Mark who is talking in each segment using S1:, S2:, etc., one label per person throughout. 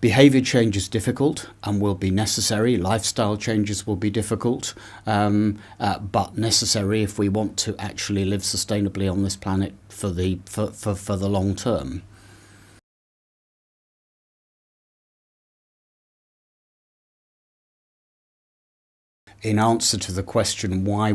S1: Behaviour change is difficult and will be necessary. Lifestyle changes will be difficult, but necessary if we want to actually live sustainably on this planet for the long term. In answer to the question, why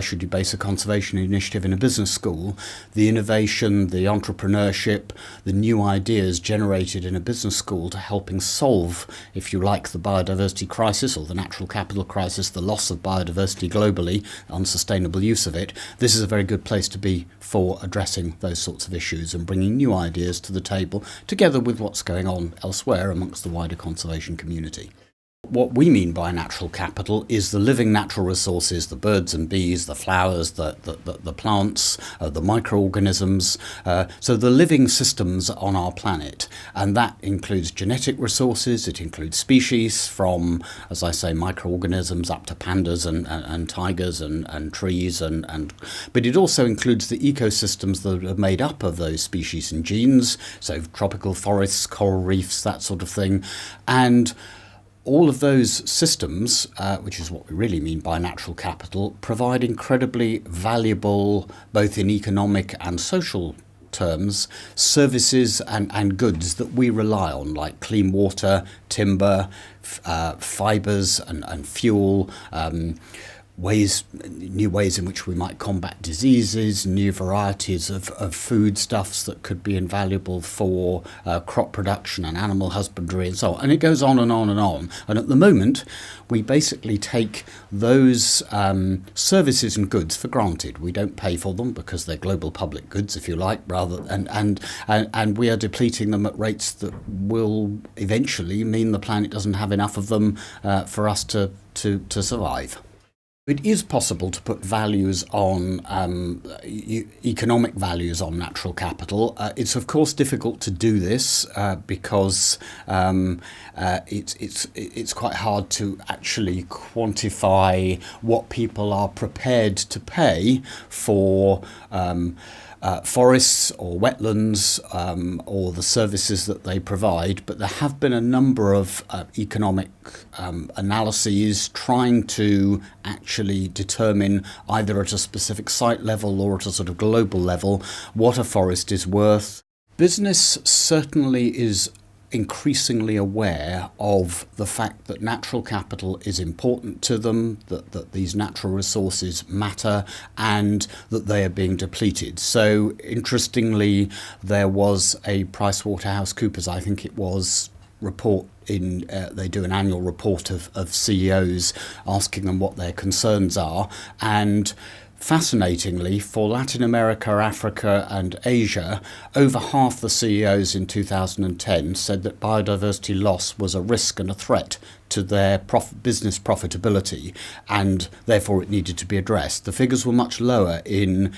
S1: should you base a conservation initiative in a business school, the innovation, the entrepreneurship, the new ideas generated in a business school to helping solve, if you like, the biodiversity crisis or the natural capital crisis, the loss of biodiversity globally, unsustainable use of it, this is a very good place to be for addressing those sorts of issues and bringing new ideas to the table, together with what's going on elsewhere amongst the wider conservation community. What we mean by natural capital is the living natural resources, the birds and bees, the flowers, the plants, the microorganisms, so the living systems on our planet. And that includes genetic resources, it includes species from, as I say, microorganisms up to pandas and tigers and trees, but it also includes the ecosystems that are made up of those species and genes, so tropical forests, coral reefs, that sort of thing. And all of those systems, which is what we really mean by natural capital, provide incredibly valuable, both in economic and social terms, services and goods that we rely on, like clean water, timber, fibres and fuel, new ways in which we might combat diseases, new varieties of foodstuffs that could be invaluable for crop production and animal husbandry and so on. And it goes on and on and on. And at the moment, we basically take those services and goods for granted. We don't pay for them because they're global public goods, if you like, and we are depleting them at rates that will eventually mean the planet doesn't have enough of them for us to survive. It is possible to put values on economic values on natural capital. It's of course difficult to do this because it's quite hard to actually quantify what people are prepared to pay for forests or wetlands or the services that they provide, but there have been a number of economic analyses trying to actually determine, either at a specific site level or at a sort of global level, what a forest is worth. Business certainly is increasingly aware of the fact that natural capital is important to them, that these natural resources matter, and that they are being depleted. So interestingly, there was a PricewaterhouseCoopers, I think it was, report they do an annual report of CEOs asking them what their concerns are, and fascinatingly, for Latin America, Africa and Asia, over half the CEOs in 2010 said that biodiversity loss was a risk and a threat to their business profitability, and therefore it needed to be addressed. The figures were much lower in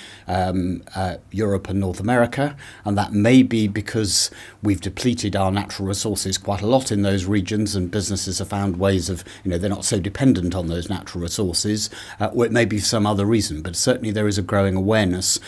S1: Europe and North America, and that may be because we've depleted our natural resources quite a lot in those regions, and businesses have found ways of, they're not so dependent on those natural resources, or it may be some other reason, but certainly there is a growing awareness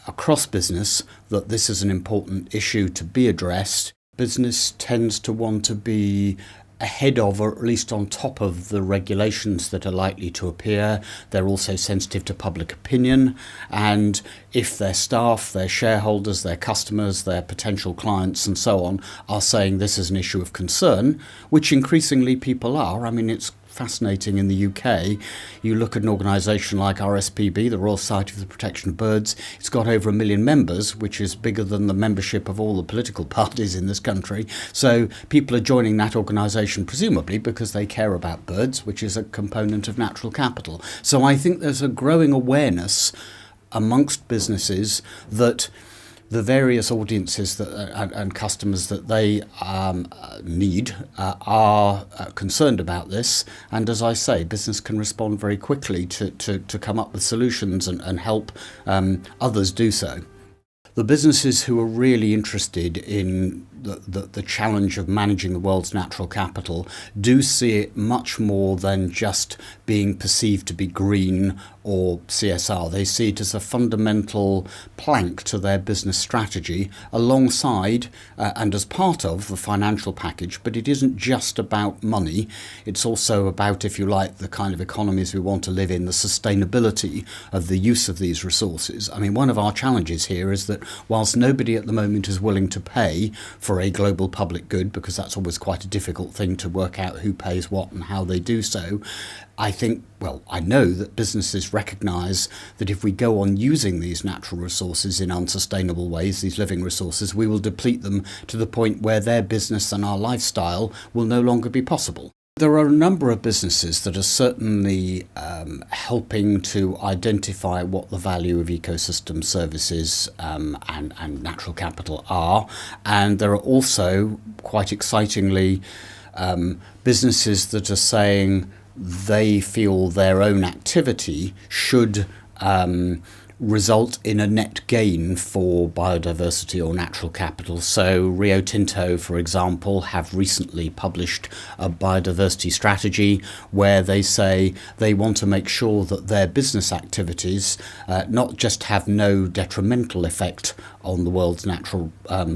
S1: across business that this is an important issue to be addressed. Business tends to want to be ahead of, or at least on top of, the regulations that are likely to appear. They're also sensitive to public opinion, and if their staff, their shareholders, their customers, their potential clients and so on are saying this is an issue of concern, which increasingly people are. I mean, it's fascinating in the UK. You look at an organisation like RSPB, the Royal Society for the Protection of Birds. It's got over 1 million members, which is bigger than the membership of all the political parties in this country. So people are joining that organisation presumably because they care about birds, which is a component of natural capital. So I think there's a growing awareness amongst businesses that the various audiences and customers that they need are concerned about this. And as I say, business can respond very quickly to come up with solutions and help others do so. The businesses who are really interested in the challenge of managing the world's natural capital do see it much more than just being perceived to be green or CSR. They see it as a fundamental plank to their business strategy alongside and as part of the financial package. But it isn't just about money. It's also about, if you like, the kind of economies we want to live in, the sustainability of the use of these resources. I mean, one of our challenges here is that whilst nobody at the moment is willing to pay for a global public good, because that's always quite a difficult thing to work out who pays what and how they do so, I know that businesses recognise that if we go on using these natural resources in unsustainable ways, these living resources, we will deplete them to the point where their business and our lifestyle will no longer be possible. There are a number of businesses that are certainly helping to identify what the value of ecosystem services and natural capital are. And there are also, quite excitingly, businesses that are saying they feel their own activity should result in a net gain for biodiversity or natural capital. So Rio Tinto, for example, have recently published a biodiversity strategy where they say they want to make sure that their business activities not just have no detrimental effect on the world's natural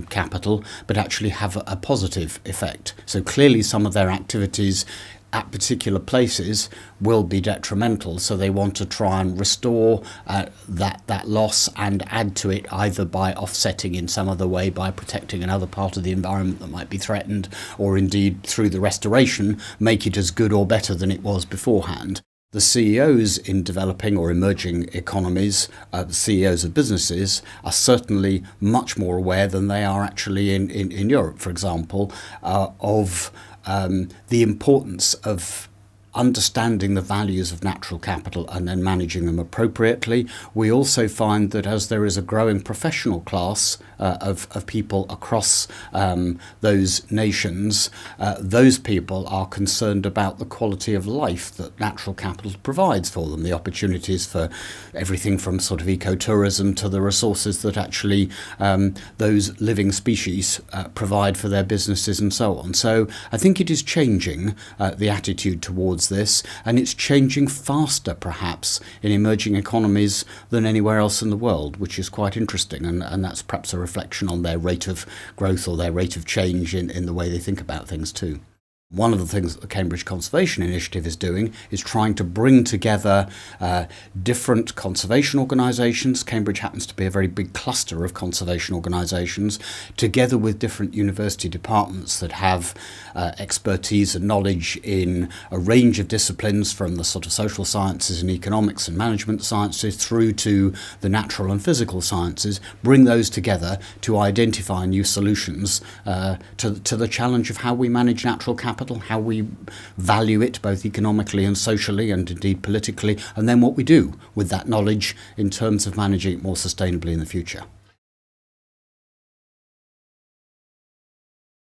S1: capital, but actually have a positive effect. So clearly some of their activities at particular places will be detrimental, so they want to try and restore that loss and add to it, either by offsetting in some other way, by protecting another part of the environment that might be threatened, or indeed through the restoration make it as good or better than it was beforehand. The CEOs in developing or emerging economies, the CEOs of businesses, are certainly much more aware than they are actually in Europe, for example, of the importance of understanding the values of natural capital and then managing them appropriately. We also find that as there is a growing professional class of people across those nations, those people are concerned about the quality of life that natural capital provides for them, the opportunities for everything from sort of ecotourism to the resources that actually those living species provide for their businesses and so on. So I think it is changing the attitude towards this, and it's changing faster perhaps in emerging economies than anywhere else in the world, which is quite interesting, and that's perhaps a reflection on their rate of growth or their rate of change in the way they think about things too. One of the things that the Cambridge Conservation Initiative is doing is trying to bring together different conservation organisations. Cambridge happens to be a very big cluster of conservation organisations, together with different university departments that have expertise and knowledge in a range of disciplines, from the sort of social sciences and economics and management sciences through to the natural and physical sciences, bring those together to identify new solutions to the challenge of how we manage natural capital, how we value it both economically and socially and indeed politically, and then what we do with that knowledge in terms of managing it more sustainably in the future.